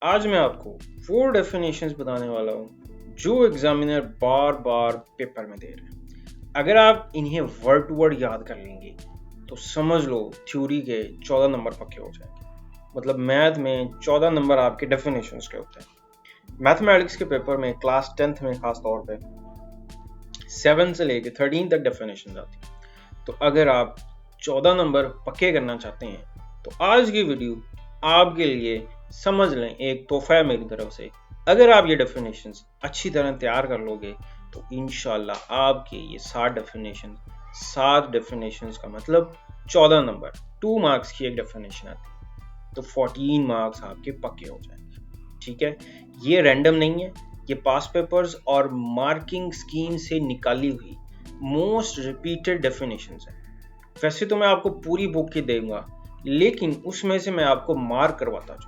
आज मैं आपको वो डेफिनेशंस बताने वाला हूँ जो एग्जामिनर बार बार पेपर में दे रहे हैं। अगर आप इन्हें वर्ड टू वर्ड याद कर लेंगे तो समझ लो थ्योरी के 14 नंबर पक्के हो जाएंगे। मतलब मैथ में 14 नंबर आपके डेफिनेशंस के होते हैं। मैथमेटिक्स के पेपर में क्लास 10th में खास तौर पे 7 से लेके 13 तक डेफिनेशन आती है। तो अगर आप 14 नंबर पक्के करना चाहते हैं तो आज की वीडियो आपके लिए समझ लें एक तोहफा है मेरी तरफ से। अगर आप ये डेफिनेशंस अच्छी तरह तैयार कर लोगे तो इंशाल्लाह आपके ये 7 डेफिनेशंस का मतलब 14 नंबर 2 मार्क्स की एक डेफिनेशन आती है तो 14 मार्क्स आपके पक्के हो जाएंगे। ठीक है, ये रैंडम नहीं है, ये पास पेपर्स और मार्किंग स्कीम से निकाली हुई मोस्ट रिपीटेड डेफिनेशंस है। वैसे तो मैं आपको पूरी बुक ही दूंगा, लेकिन उसमें से मैं आपको मार्क करवाता हूँ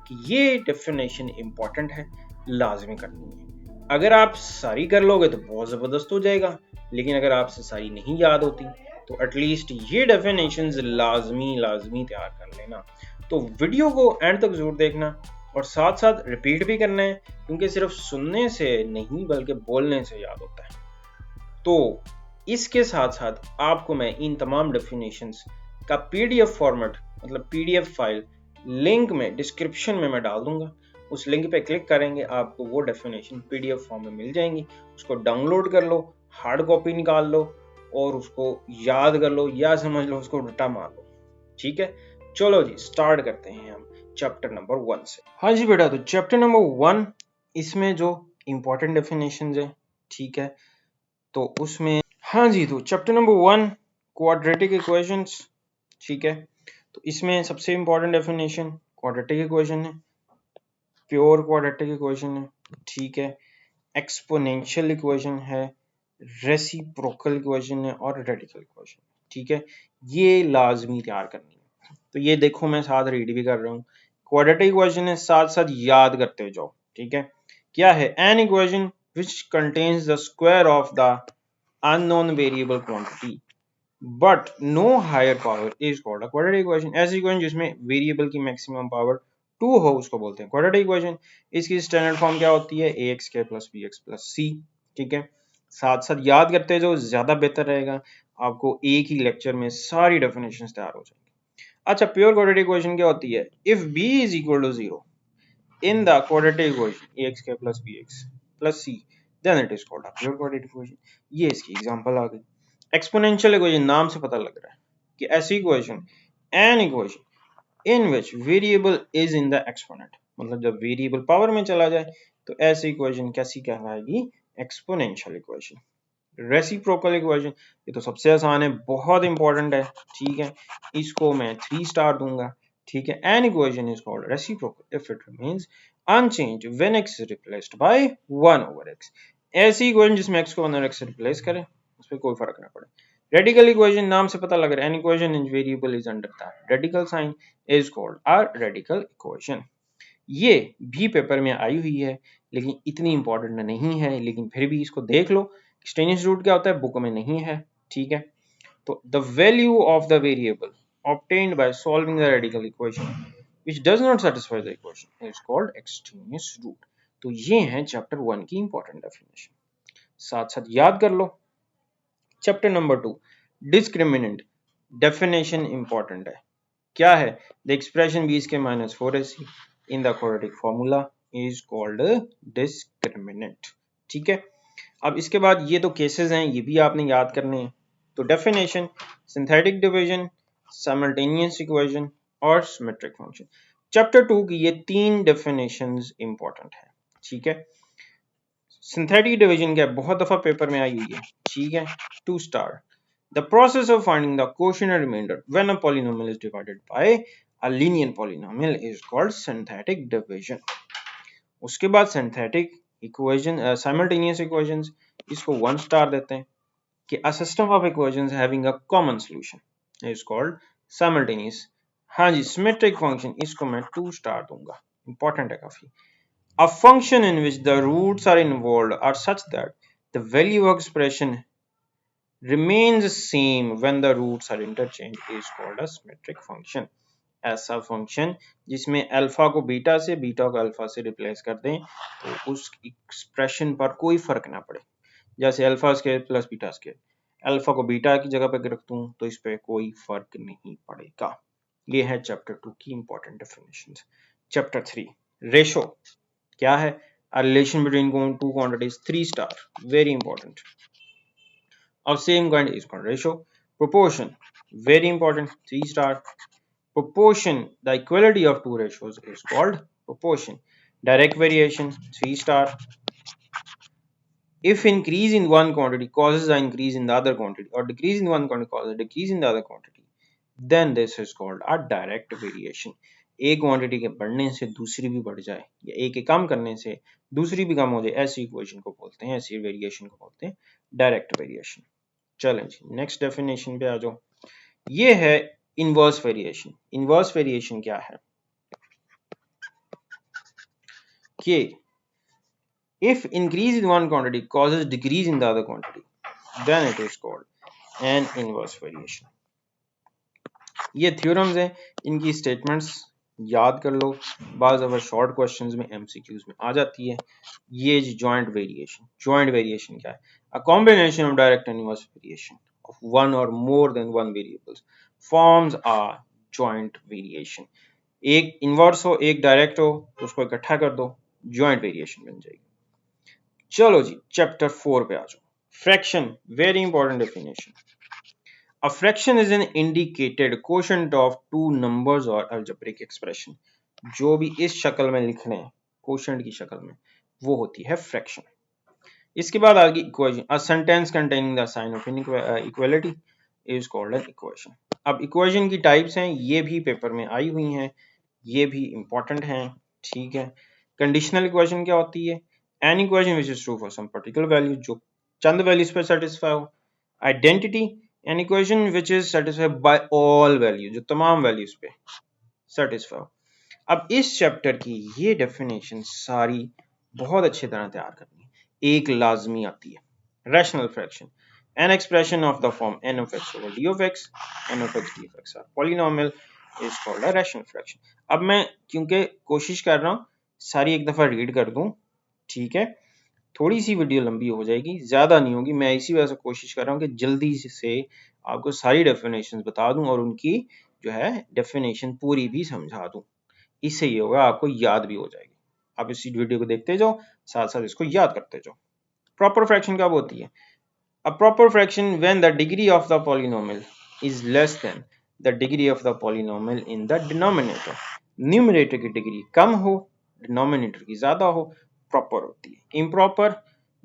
कि ये डेफिनेशन इंपॉर्टेंट है, लाजमी करनी है। अगर आप सारी कर लोगे तो बहुत ज़बरदस्त हो जाएगा, लेकिन अगर आपसे सारी नहीं याद होती तो एटलीस्ट ये डेफिनेशंस लाजमी लाजमी तैयार कर लेना। तो वीडियो को एंड तक जरूर देखना और साथ साथ रिपीट भी करना है, क्योंकि सिर्फ सुनने से नहीं बल्कि बोलने से याद होता है। तो इसके साथ साथ आपको मैं इन तमाम डेफिनेशंस का पीडीएफ फॉर्मेट मतलब पीडीएफ फाइल लिंक में डिस्क्रिप्शन में मैं डाल दूंगा। उस लिंक पे क्लिक करेंगे आपको वो डेफिनेशन पीडीएफ फॉर्म में मिल जाएंगी। उसको डाउनलोड कर लो, हार्ड कॉपी निकाल लो और उसको याद कर लो या समझ लो, उसको रट्टा मार लो। ठीक है, चलो जी स्टार्ट करते हैं हम चैप्टर नंबर 1 से। हाँ जी बेटा, तो चैप्टर नंबर 1 इसमें जो इंपॉर्टेंट डेफिनेशंस है, ठीक है, तो उसमें हाँ जी, तो चैप्टर नंबर 1 क्वाड्रेटिक इक्वेशंस। ठीक है, तो इसमें सबसे इंपॉर्टेंट डेफिनेशन क्वाड्रेटिक इक्वेशन है, प्योर क्वाड्रेटिक इक्वेशन है। ठीक है, एक्सपोनेंशियल इक्वेशन है, रेसिप्रोकल इक्वेशन है और रेडिकल इक्वेशन। ठीक है, ये लाजमी तैयार करनी है। तो ये देखो मैं साथ रीड भी कर रहा हूँ। क्वाड्रेटिक इक्वेशन है, साथ साथ याद करते जाओ। ठीक है, क्या है? An equation which contains the square of the unknown variable quantity but no higher power is called a quadratic equation। ऐसी इक्वेशन जिसमें वेरिएबल की मैक्सिमम पावर 2 हो उसको बोलते हैं क्वाड्रेटिक इक्वेशन। इसकी स्टैंडर्ड फॉर्म क्या होती है? ax k plus bx plus c। ठीक है, साथ साथ याद करते जो ज्यादा बेहतर रहेगा, आपको एक ही लेक्चर में सारी डेफिनेशन तैयार हो जाएंगी। अच्छा, प्योर क्वाड्रेटिक इक्वेशन क्या होती है? If b is equal to 0 in the quadratic equation ax k plus bx plus c then it is called a pure quadratic equation। ये इसकी एग्जांपल आ गई। एक्सपोनेंशियल इक्वेशन नाम से पता लग रहा है कि ऐसी equation N equation in which variable is in the exponent, मतलब जब वेरिएबल पावर में चला जाए तो ऐसी इक्वेशन कैसी कहलाएगी? Exponential equation. रेसिप्रोकल इक्वेशन, ये तो सबसे आसान है, बहुत इंपॉर्टेंट है। ठीक है, इसको मैं 3 स्टार दूंगा। ठीक है, an equation is called reciprocal if it remains unchanged when x is replaced by 1 over x। ऐसी इक्वेशन जिसमें x को 1 over x से रिप्लेस करें, उस पर कोई फर्क ना पड़े। रेडिकल इक्वेशन नाम से पता लग रहा है, an equation in variable is under the radical sign is called a radical equation. ये भी पेपर में आई हुई है लेकिन इतनी इंपॉर्टेंट नहीं है, लेकिन फिर भी इसको देख लो। स्टेनिस रूट क्या होता है? बुक में नहीं है। ठीक है, तो the value of the variable obtained by solving the radical equation which does not satisfy the equation is called extraneous root। तो ये है चैप्टर 1 की इंपॉर्टेंट डेफिनेशन, साथ साथ याद कर लो। Chapter number 2 discriminant definition important है। क्या है? द एक्सप्रेशन b के minus 4ac in the quadratic formula is called discriminant. ठीक है, अब इसके बाद ये तो केसेस हैं, ये भी आपने याद करने हैं। तो definition, synthetic division, simultaneous equation और सिमेट्रिक फंक्शन। चैप्टर 2 की ये 3 डेफिनेशंस इंपॉर्टेंट है। ठीक है, सिंथेटिक डिवीजन क्या बहुत दफा पेपर में आई हुई है। ठीक है, 2 star. The process of finding the quotient and remainder when a polynomial is divided by a linear polynomial is called synthetic division। उसके बाद सिंथेटिक इक्वेशन, साइमल्टेनियस इक्वेशंस, इसको 1 स्टार देते हैं कि a system of equations having a common solution is called simultaneous। हाँ जी, symmetric function, इसको मैं 2 star दूंगा, इंपॉर्टेंट है काफी। A function in which the roots are involved are such that the value of expression remains same when the roots are interchanged is called a symmetric function। ऐसा function जिसमें alpha को beta से, beta को alpha से replace कर दें तो उस एक्सप्रेशन पर कोई फर्क ना पड़े। जैसे alpha square plus beta square, alpha को बीटा की जगह पर रख दूं तो इस पे कोई फर्क नहीं पड़ेगा। ये है चैप्टर 2 की इंपॉर्टेंट डेफिनेशंस। चैप्टर 3 रेशो क्या है? A relation between two quantities 3 star, very important, of same kind is called ratio. Proportion, very important, 3 star. Proportion, the equality of two ratios is called proportion. Direct variation, 3 star. If increase in one quantity causes an increase in the other quantity or decrease in one quantity causes a decrease in the other quantity, then this is called a direct variation. एक quantity के बढ़ने से दूसरी भी बढ़ जाए या एक के कम करने से दूसरी भी कम हो जाए, ऐसी इक्वेशन को बोलते हैं, ऐसी वेरिएशन को बोलते हैं डायरेक्ट वेरिएशन। चलें जी नेक्स्ट डेफिनेशन पे आ जाओ। ये है इनवर्स वेरिएशन। इनवर्स वेरिएशन क्या है कि if increase in one quantity causes decrease in the other quantity, then it is called an inverse variation. ये थ्योरम्स हैं, इनकी स्टेटमेंट्स याद कर लो, बाज़ दफ़ा शॉर्ट क्वेश्चंस में एमसीक्यूज में आ जाती है। ये जॉइंट वेरिएशन, जॉइंट वेरिएशन क्या है? A combination of direct and inverse variation of one और more than one variables forms a joint variation. एक इनवर्स हो एक डायरेक्ट हो तो उसको इकट्ठा कर दो, जॉइंट वेरिएशन बन जाएगी। चलो जी चैप्टर 4 पे आ जाओ। Fraction, very important definition. A fraction is an indicated quotient of two numbers or algebraic expression. जो भी इस शक्ल में लिखने हैं क्वोशंट की शक्ल में, वो होती है फ्रैक्शन। इसके बाद आगे equation, a sentence containing the sign of inequality is called an equation. अब इक्वेशन की टाइप्स हैं, ये भी पेपर में आई हुई हैं, ये भी इंपॉर्टेंट हैं, ठीक है। कंडीशनल इक्वेशन क्या होती है? An equation which is true for some particular value, जो चंद वैल्यूज पे सेटिस्फाई हो। Identity, an equation which is satisfied by all value, जो तमाम वैल्यूज पे सेटिस्फाई हो। अब इस चैप्टर की ये डेफिनेशन सारी बहुत अच्छी तरह तैयार करनी है। एक लाजमी आती है rational fraction, an expression of the form n of x over d of x, n of x d of x are polynomial is called a rational fraction. अब मैं क्योंकि कोशिश कर रहा हूँ सारी एक दफा रीड कर दूं, ठीक है, थोड़ी सी वीडियो लंबी हो जाएगी, ज्यादा नहीं होगी, मैं इसी वजह से कोशिश कर रहा हूँ कि जल्दी से आपको सारी डेफिनेशन बता दूं और उनकी जो है डेफिनेशन पूरी भी समझा दूं। इससे ये होगा आपको याद भी हो जाएगी। आप इसी वीडियो को देखते जाओ, साथ साथ इसको याद करते जाओ। प्रॉपर फ्रैक्शन कब होती है? A proper fraction when the degree of the polynomial is less than the degree of the polynomial in the denominator. Numerator की डिग्री कम हो, डिनोमिनेटर की ज्यादा हो, प्रॉपर होती है। इम्प्रॉपर,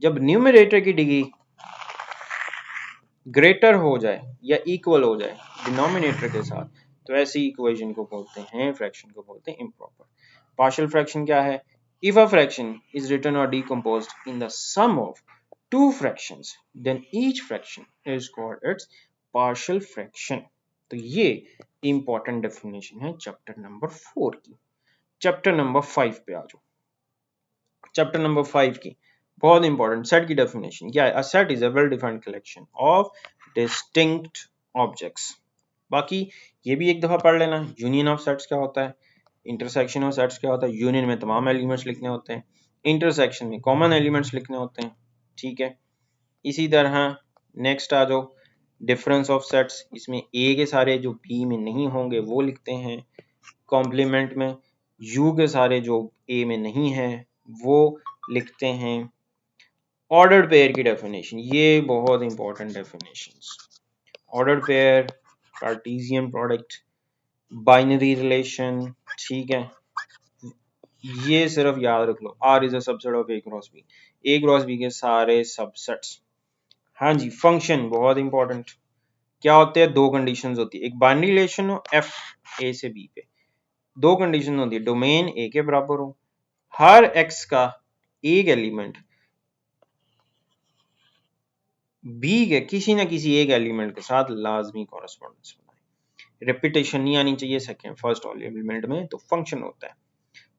जब न्यूमरेटर की डिग्री ग्रेटर हो जाए या इक्वल हो जाए डिनोमिनेटर के साथ, तो ऐसी इक्वेशन को बोलते हैं, फ्रैक्शन को बोलते हैं इम्प्रॉपर। पार्शियल फ्रैक्शन क्या है? If a fraction is written or decomposed in the sum of two fractions, then each fraction is called its partial fraction. तो ये इंपॉर्टेंट डेफिनेशन है चैप्टर नंबर 4 की। चैप्टर नंबर 5 पे आ जाओ। चैप्टर नंबर 5 की बहुत इंपॉर्टेंट सेट की definition क्या है? A set is a well defined collection of distinct objects. बाकी ये भी एक दफा पढ़ लेना, यूनियन ऑफ सेट्स क्या होता है, इंटरसेक्शन ऑफ सेट्स क्या होता है, यूनियन में तमाम एलिमेंट्स लिखने होते हैं, इंटरसेक्शन में कॉमन एलिमेंट्स लिखने होते हैं, ठीक है। इसी तरह नेक्स्ट आ जाओ डिफरेंस ऑफ सेट्स, इसमें ए के सारे जो बी में नहीं होंगे वो लिखते हैं, कॉम्प्लीमेंट में यू के सारे जो ए में नहीं है वो लिखते हैं। ऑर्डर्ड पेयर की डेफिनेशन, ये बहुत important definitions. Ordered pair, cartesian product, binary relation, ठीक है, ये सिर्फ याद रख लो। R is a subset of A cross B, A cross B के सारे सबसेट्स। हाँ जी, फंक्शन बहुत इंपॉर्टेंट, क्या होते हैं? दो कंडीशंस होती है, एक बाइनरी रिलेशन हो एफ ए से बी पे, दो कंडीशन होती है, डोमेन ए के बराबर हो, हर एक्स का एक एलिमेंट बी के किसी ना किसी एक एलिमेंट के साथ लाजमी कॉरेस्पॉन्डेंस बनाए, रेपिटेशन नहीं आनी चाहिए सेकंड फर्स्ट एलिमेंट में, तो फंक्शन होता है।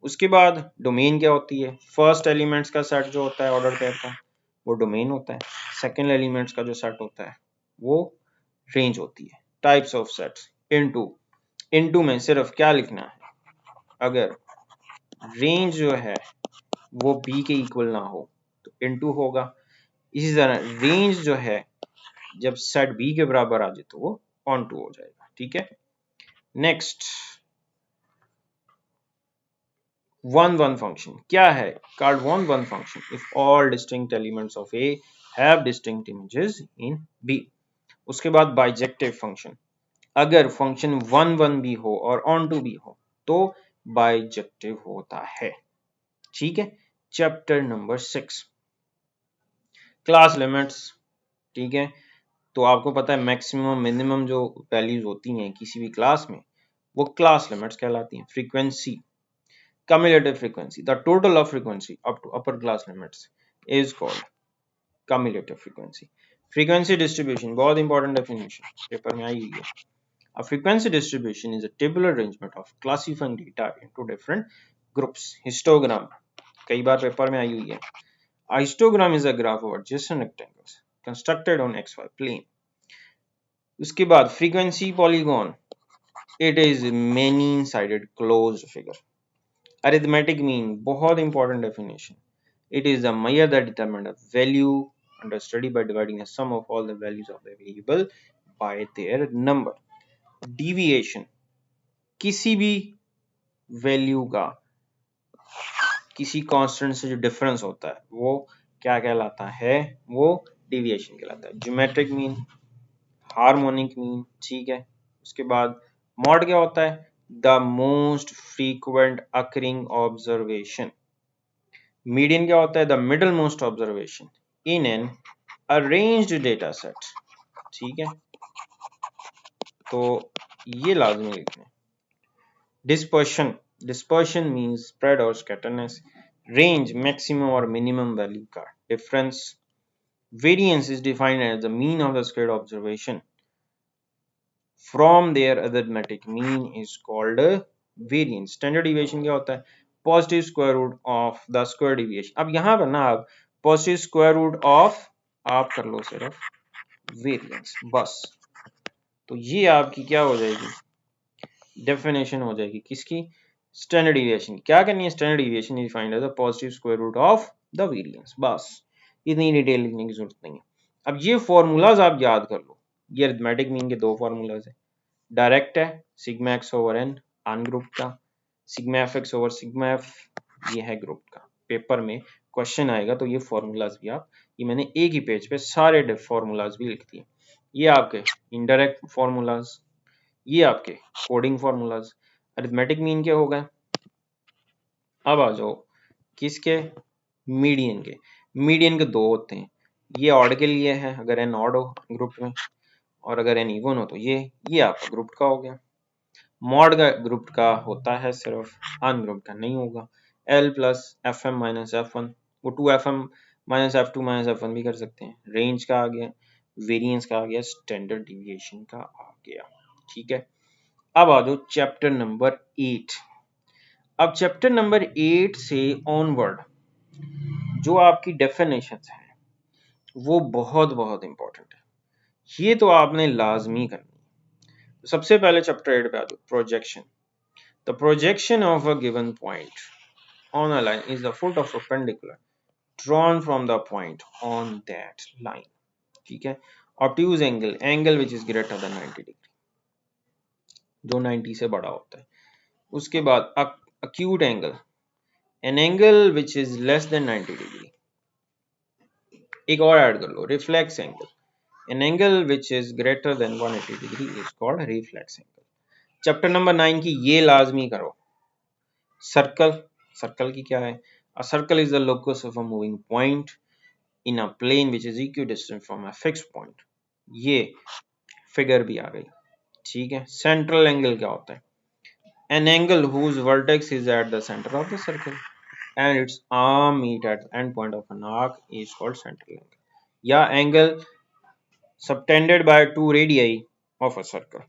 उसके बाद डोमेन क्या होती है? फर्स्ट एलिमेंट्स का सेट जो होता है ऑर्डर पेयर का वो डोमेन होता है, सेकंड एलिमेंट्स का जो सेट होता है वो रेंज होती है। Types of sets into into में सिर्फ क्या लिखना है, अगर रेंज जो है वो बी के इक्वल ना हो तो इनटू होगा। इसी तरह रेंज जो है जब सेट बी के बराबर आ जाए तो वो ऑन टू हो जाएगा। ठीक है, नेक्स्ट 1 1 फंक्शन क्या है, called 1 1 function if all distinct elements of A have distinct images in B। उसके बाद बाइजेक्टिव फंक्शन, अगर फंक्शन 1 1 भी हो और ऑन टू भी हो तो बाइजेक्टिव होता है। ठीक है, चैप्टर नंबर 6 क्लास लिमिट्स। ठीक है, तो आपको पता है मैक्सिमम मिनिमम जो वैल्यूज होती हैं किसी भी क्लास में वो क्लास लिमिट्स कहलाती हैं। Frequency, cumulative frequency, the total of frequency up to upper class limits is called cumulative frequency। frequency distribution बहुत important definition पेपर में आई हुई है। A frequency distribution is a tabular arrangement of classifying data into different groups। histogram कई बार paper में आई हुई है। A histogram is a graph of adjacent rectangles constructed on xy plane। उसके बाद frequency polygon, it is many sided closed figure। Arithmetic mean बहुत important definition, it is a measure that determines a value under study by dividing the sum of all the values of the variable by their number। deviation किसी भी value का किसी constant से जो difference होता है वो क्या कहलाता है, वो डेविएशन कहलाता है। Geometric mean, harmonic mean. ठीक है, उसके बाद मॉड क्या होता है, the most frequent occurring observation. Median क्या होता है, the middle most observation in an arranged data set. ठीक है, तो ये लाजमी लिखना है। डिस्पर्शन, डिस्पर्शन मींस स्प्रेड और स्कैटरनेस। रेंज मैक्सिमम और मिनिमम वैल्यू का difference. Variance is defined as the mean of the squared observation from their arithmetic mean is called variance. Standard deviation क्या होता है, positive square root of the square deviation. अब यहां पर ना आप पॉजिटिव स्क्वायर रूट ऑफ आप कर लो सिर्फ वेरिएंस बस, तो ये आपकी क्या हो जाएगी, डेफिनेशन हो जाएगी किसकी, स्टैंडर्ड डिविएशन। क्या करनी है, standard deviation is find as the positive square root of the variance, बस इतनी डिटेल लिखने की जरूरत नहीं है। अब ये फॉर्मूलाज आप याद कर लो, ये अरिथमेटिक मीन के दो फॉर्मूलाज है, डायरेक्ट है sigma X over N ungroup का, sigma F X over sigma F ये है ग्रुप का। पेपर में क्वेश्चन आएगा तो ये फॉर्मूलाज भी आप, ये मैंने एक ही पेज पे सारे फॉर्मूलाज भी लिख दिए। ये आपके इनडायरेक्ट फॉर्मूलाज, ये आपके कोडिंग फॉर्मूलाज। अरिथमेटिक मीन के हो गए। अब आ जाओ किसके, मीडियन के। मीडियन के दो होते हैं, ये ऑड के लिए है अगर एन ऑड हो ग्रुप में, और अगर एन इवन हो तो ये आपका ग्रुप का हो गया। मॉड का ग्रुप का होता है सिर्फ, अनग्रुप का नहीं होगा। L plus F M minus F one, वो 2fm minus F2 minus F1 भी कर सकते हैं। रेंज का आ गया, वेरिएंस का आ गया, स्टैंडर्ड डिविएशन का आ गया। ठीक है, अब आ जाओ चैप्टर नंबर 8। अब चैप्टर नंबर 8 से ऑनवर्ड जो आपकी डेफिनेशंस हैं वो बहुत बहुत इंपॉर्टेंट है, ये तो आपने लाजमी करनी है। तो सबसे पहले चैप्टर 8 पे आ जाओ, projection. The projection of a given point on a line is the foot of perpendicular drawn from the point on that line। ठीक है, obtuse angle, angle which is greater than 90 degree, जो 90 से बड़ा होता है। उसके बाद acute angle, an angle which is less than 90 degree। एक और ऐड कर लो, reflex angle, an angle which is greater than 180 degree is called reflex angle। Chapter number 9 की ये लाजमी करो। सर्कल, सर्कल की क्या है, a circle is the locus of a moving point in a plane which is equidistant from a fixed point। ये figure भी आ गई। ठीक है, सेंट्रल एंगल क्या होता है, an angle whose vertex is at the center of the circle and its arm meet at the end point of an arc is called central angle, या angle subtended by two radii of a circle।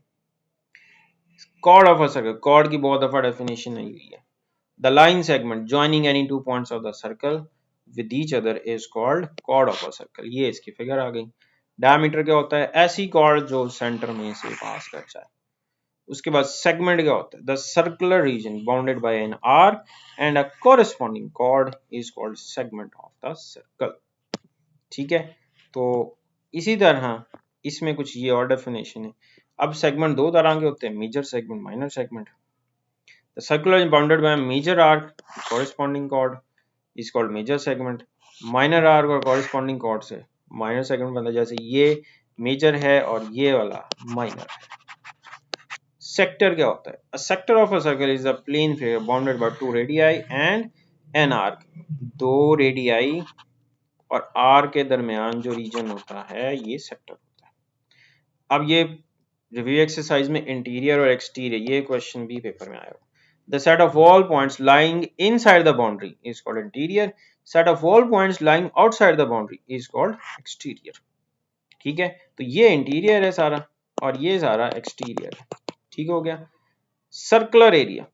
chord of a circle, chord की बहुत दफा definition आई हुई है, the line segment joining any two points of the circle with each other is called chord of a circle। ये इसकी figure आ गई। Diameter क्या होता है, ऐसी chord जो सेंटर में से पास कर जाए उसके बाद सेगमेंट क्या होता है? The circular region bounded by an arc and a corresponding chord is called segment of the circle. ठीक है, तो इसी तरह इसमें कुछ ये और डेफिनेशन है। अब सेगमेंट दो तरह के होते हैं, major segment, minor segment. The circular is bounded by major arc, corresponding chord is called major segment. Minor arc और कोरस्पॉन्डिंग कॉर्ड से माइनर सेगमेंट बनता है, जैसे ये मेजर है और ये वाला माइनर है। सेक्टर क्या होता है? A sector of a circle is a plane figure bounded by two radii and an arc. दो रेडियाई और आर के दरमियान जो रीजन होता है ये सेक्टर होता है। अब ये रिव्यू एक्सरसाइज में इंटीरियर और एक्सटीरियर ये क्वेश्चन भी पेपर में आया। The set of all points lying inside the boundary is called interior, set of all points lying outside the boundary is called exterior. ठीक है, तो ये इंटीरियर है सारा और ये सारा एक्सटीरियर है। ठीक हो गया। Circular area,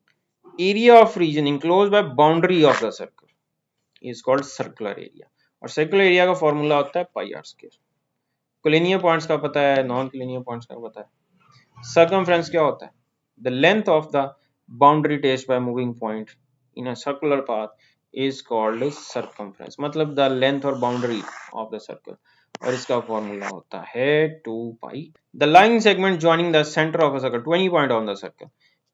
area of region enclosed by boundary of the circle is called circular area. और सर्कुलर एरिया का फॉर्मूला होता है pi R square. Collinear points का पता है, नॉन कोलिनियर पॉइंट्स का पता है। सर्कमफ्रेंस क्या होता है? The length of the boundary traced by moving point in a circular path is called circumference, मतलब द लेंथ और बाउंड्री ऑफ द सर्कल, और इसका फॉर्मूला होता है 2 pi. The line segment joining the centre of a circle 20 point on the circle,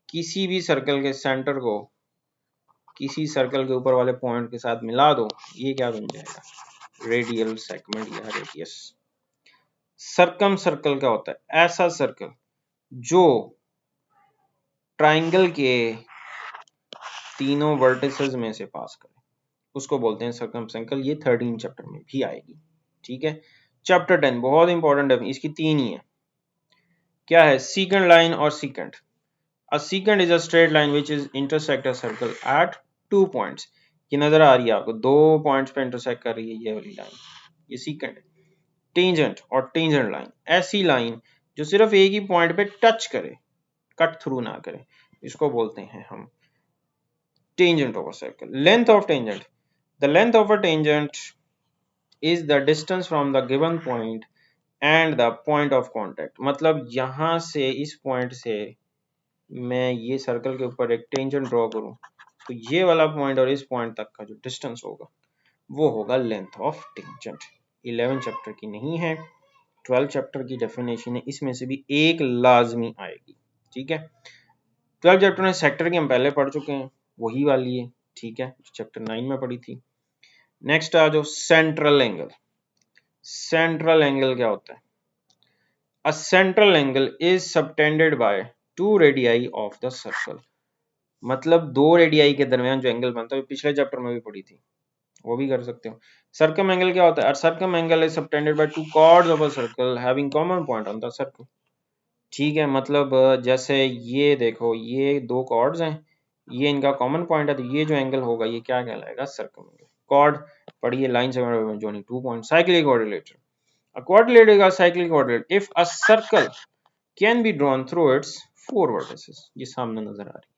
किसी भी circle के centre को किसी सर्कल के ऊपर वाले पॉइंट के साथ मिला दो, ये क्या बन जाएगा? रेडियल सेगमेंट या रेडियस। सर्कम सर्कल क्या होता है? ऐसा सर्कल जो ट्राइंगल के तीनों वर्टिसेस में से पास करे, उसको बोलते हैं सर्कम सर्कल। ये 13 चैप्टर में भी आएगी। ठीक है, चैप्टर 10 बहुत इंपॉर्टेंट है, इसकी तीन ही है। क्या है? सीकेंट लाइन और secant. A secant is a straight line which is intersect a circle at 2 points. ये नजर आ रही है आपको, दो पॉइंट्स पे इंटरसेक्ट कर रही है ये वाली लाइन, ये सीकेंट। टेंजेंट और टेंजेंट लाइन, ऐसी लाइन जो सिर्फ एक ही पॉइंट पे टच करे, कट थ्रू ना करे, इसको बोलते हैं हम tangent of a circle. Length of tangent, the length of a tangent is the distance from the given point and the point of contact. मतलब यहां से, इस पॉइंट से मैं ये सर्कल के ऊपर एक टेंजेंट ड्रॉ करूं, तो ये वाला पॉइंट और इस पॉइंट तक का जो डिस्टेंस होगा वो होगा लेंथ ऑफ टेंजेंट। 11 चैप्टर की नहीं है, 12 चैप्टर की डेफिनेशन है, इसमें से भी एक लाजमी आएगी। ठीक है, 12 चैप्टर में सेक्टर की हम पहले पढ़ चुके हैं, वही वाली है। ठीक है, चैप्टर 9 में पढ़ी थी। नेक्स्ट आ जाओ, सेंट्रल एंगल। सेंट्रल एंगल क्या होता है? A central angle is subtended by 2 radii of the circle. मतलब दो रेडियाई के दरमियान जो एंगल बनता है, पिछले चैप्टर में भी पढ़ी थी, वो भी कर सकते हो। सर्कम एंगल क्या होता है? Circum angle is subtended by 2 chords of a circle having common point on the circle. ठीक है, मतलब जैसे ये देखो, ये दो कॉर्ड्स हैं, ये इनका कॉमन पॉइंट है, तो ये जो एंगल होगा ये क्या कहलाएगा? Circum angle. कॉर्ड पढ़िए, line segment joining 2 point, cyclic coordinator. A coordinator का cyclic coordinator if a circle can be drawn through its 4 vertices, ये सामने नजर आ रही है।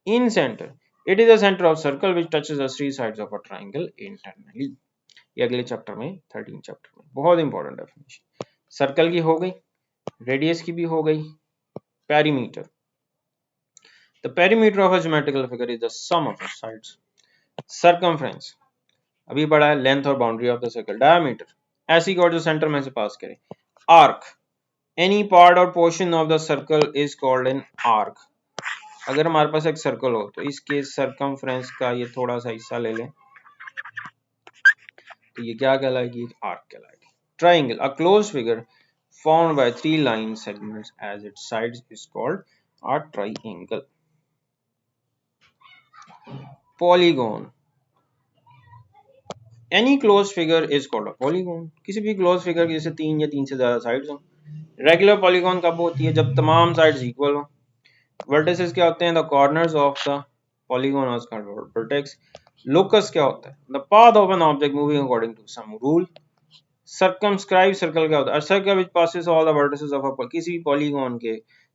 In center, it is the center of circle which touches the three sides of a triangle internally. ये अगले chapter में, 13 chapter में, बहुत इंपॉर्टेंट डेफिनेशन। सर्कल की हो गई, रेडियस की भी हो गई। Perimeter, the perimeter of a geometrical figure is the sum of its sides. Circumference, अभी पढ़ा है, लेंथ और boundary of the circle. Diameter, ऐसी कॉर्ड जो सेंटर में से पास करे। आर्क, एनी पार्ट और portion of the circle is called an arc. अगर हमारे पास एक सर्कल हो तो इसके सर्कमफ्रेंस का ये थोड़ा सा हिस्सा ले लें, तो ये क्या कहलाएगी? एक आर्क कहलाएगी। Triangle, a closed figure formed by 3 line segments as its sides is called a triangle. Polygon, any closed figure is called a polygon. किसी भी क्लोज फिगर की जैसे 3 या 3 से ज्यादा साइड्स हो। रेगुलर पॉलीगॉन कब होती है? जब तमाम साइड्स इक्वल हो। वर्टिसेस क्या होते हैं? The corners of the polygon are called vertex. Locus क्या होता है? The path of an object moving according to some rule. Circumscribe circle क्या होता है? A circle which passes all the vertices of a, किसी भी पॉलीगॉन के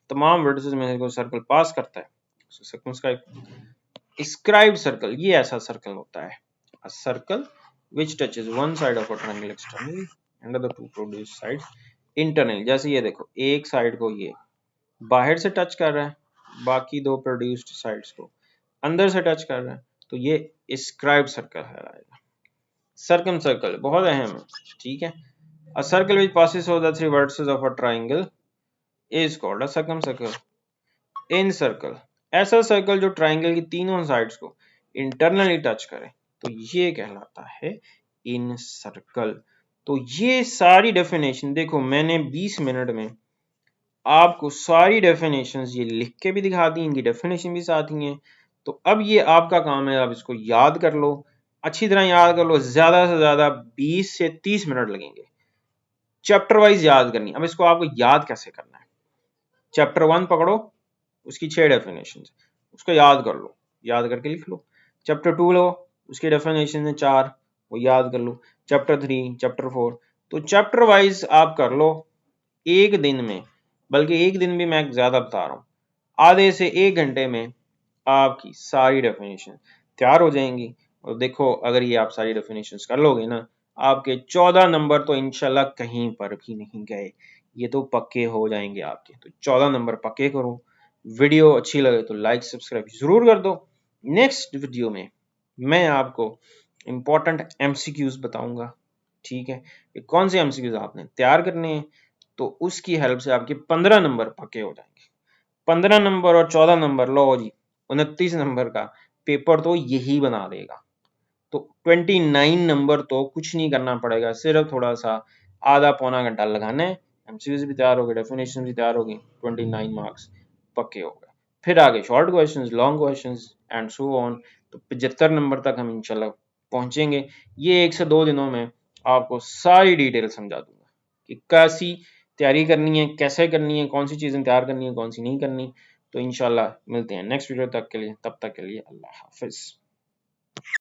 तमाम वर्टिसेस में से कोई सर्कल पास करता है, सो सर्कमस्क्राइब। स्क्राइब सर्कल, ये ऐसा सर्कल होता है, a circle which touches one side of a triangle externally and the two produce sides internally. जैसे ये देखो, एक साइड को ये बाहर से टच कर रहा है, बाकी दो प्रोड्यूस्ड साइड्स को अंदर से टच कर रहा है, तो ये स्क्राइब सर्कल कहलाएगा। सर्कम सर्कल बहुत अहम है, ठीक है। A circle which passes over the three vertices of a triangle is called a circumcircle. In circle, ऐसा सर्कल जो ट्राइंगल की तीनों साइड्स को इंटरनली टच करे, तो ये कहलाता है इन सर्कल। तो ये सारी डेफिनेशन देखो, मैंने 20 मिनट में आपको सारी डेफिनेशंस ये लिख के भी दिखा दी, इनकी डेफिनेशन भी साथ ही है। तो अब ये आपका काम है, आप इसको याद कर लो, अच्छी तरह याद कर लो। ज्यादा से ज्यादा 20 से 30 मिनट लगेंगे चैप्टर वाइज याद करनी। अब इसको आपको याद कैसे करना है, चैप्टर 1 पकड़ो, उसकी 6 डेफिनेशन, उसको याद कर लो, याद करके लिख लो। चैप्टर 2 लो, उसकी डेफिनेशन है 4, वो याद कर लो। चैप्टर 3, चैप्टर 4, तो चैप्टर वाइज आप कर लो एक दिन में, बल्कि एक दिन भी मैं ज्यादा बता रहा हूँ, आधे से 1 घंटे में आपकी सारी डेफिनेशन तैयार हो जाएंगी। और देखो, अगर ये आप सारी डेफिनेशन कर लोगे ना, आपके 14 नंबर तो इंशाल्लाह कहीं पर भी नहीं गए, ये तो पक्के हो जाएंगे आपके। तो 14 नंबर पक्के करो। वीडियो अच्छी लगे तो लाइक सब्सक्राइब जरूर कर दो। नेक्स्ट वीडियो में मैं आपको इंपॉर्टेंट एमसीक्यूज बताऊंगा, ठीक है, कि कौन से एमसीक्यूज आपने तैयार करने हैं, तो उसकी हेल्प से आपके 15 नंबर पक्के हो जाएंगे। 15 नंबर और 14 नंबर, लो जी 29 नंबर का पेपर तो यही बना देगा। तो 29 नंबर तो कुछ नहीं करना पड़ेगा, सिर्फ थोड़ा सा आधा पौना घंटा लगाना है, एमसीक्यूज भी तैयार हो गए, डेफिनेशन भी तैयार होगी, 29 मार्क्स पक्के हो गए। फिर आगे short questions, long questions and so on. तो 75 नंबर तक हम इंशाल्लाह पहुंचेंगे। ये 1 से 2 दिनों में आपको सारी डिटेल समझा दूंगा कि कैसी तैयारी करनी है, कैसे करनी है, कौन सी चीजें तैयार करनी है, कौन सी नहीं करनी। तो इंशाल्लाह मिलते हैं नेक्स्ट वीडियो तक के लिए, तब तक के लिए अल्लाह हाफिज।